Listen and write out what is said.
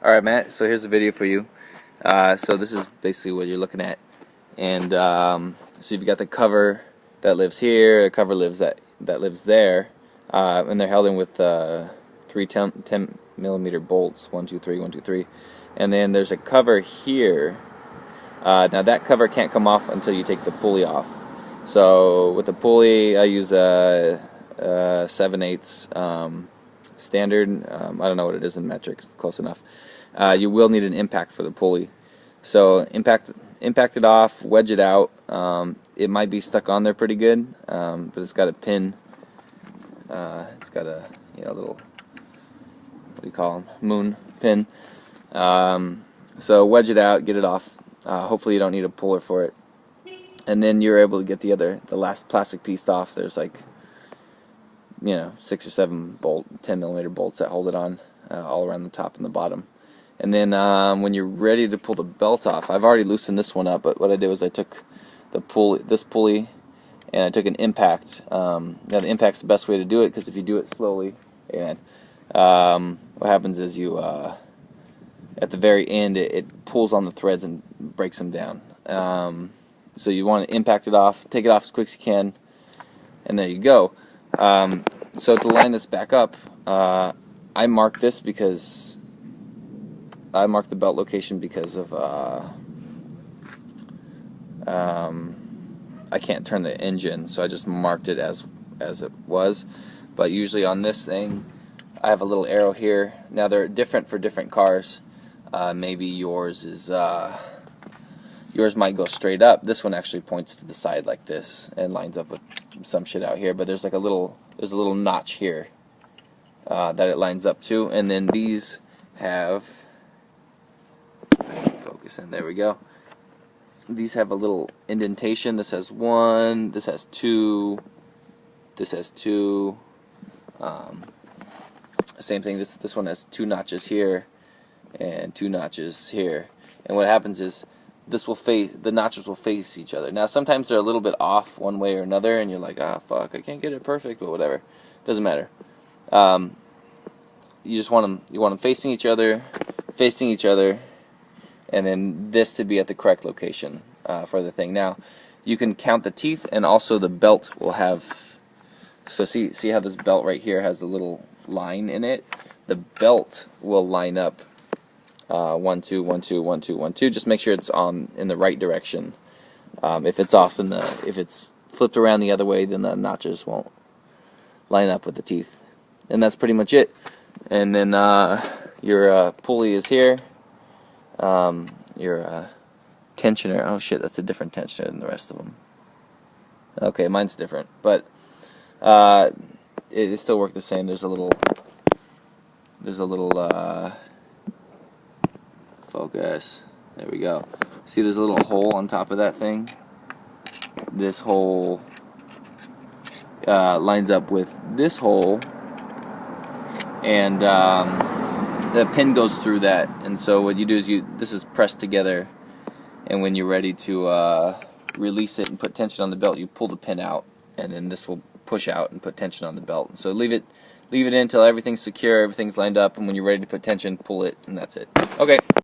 Alright, Matt, so here's a video for you. So this is basically what you're looking at. And so you've got the cover that lives here, a cover lives that lives there, and they're held in with 3 10 millimeter bolts, 1, 2, 3, 1, 2, 3. And then there's a cover here. Now that cover can't come off until you take the pulley off. So with the pulley, I use a 7/8 standard. I don't know what it is in metric. It's close enough. You will need an impact for the pulley. So impact it off, wedge it out. It might be stuck on there pretty good, but it's got a pin. It's got a little, what do you call them, moon pin. So wedge it out, get it off. Hopefully you don't need a puller for it. And then you're able to get the last plastic piece off. There's like 6 or 7 10 millimeter bolts that hold it on all around the top and the bottom. And then when you're ready to pull the belt off, I've already loosened this one up, but what I did was I took this pulley and I took an impact. Now the impact's the best way to do it, because if you do it slowly, and what happens is you at the very end it pulls on the threads and breaks them down. So you want to impact it off, take it off as quick as you can, and there you go. So to line this back up, I marked this because I marked the belt location because of I can't turn the engine, so I just marked it as it was. But usually on this thing, I have a little arrow here. Now they're different for different cars. Maybe yours is yours might go straight up. This one actually points to the side like this and lines up with some shit out here. But there's like a little notch here that it lines up to, and then these have, focus in, there we go. These have a little indentation. This has 1, this has 2, this has 2. Same thing. This one has 2 notches here and 2 notches here. And what happens is the notches will face each other. Now sometimes they're a little bit off one way or another, and you're like, fuck, I can't get it perfect, but whatever. Doesn't matter. You just want them facing each other, and then this to be at the correct location for the thing. Now you can count the teeth, and also the belt will have. So see how this belt right here has a little line in it? The belt will line up 1, 2, 1, 2, 1, 2, 1, 2. Just make sure it's in the right direction. If it's off if it's flipped around the other way, then the notches won't line up with the teeth. And that's pretty much it. And then your pulley is here. Your tensioner. Oh shit, that's a different tensioner than the rest of them. Okay, mine's different, but it still worked the same. There's a little focus. There we go. See, there's a little hole on top of that thing. This hole lines up with this hole, and the pin goes through that. And so what you do is this is pressed together, and when you're ready to release it and put tension on the belt, you pull the pin out, and then this will push out and put tension on the belt. So leave it in until everything's secure, everything's lined up, and when you're ready to put tension, pull it, and that's it. Okay.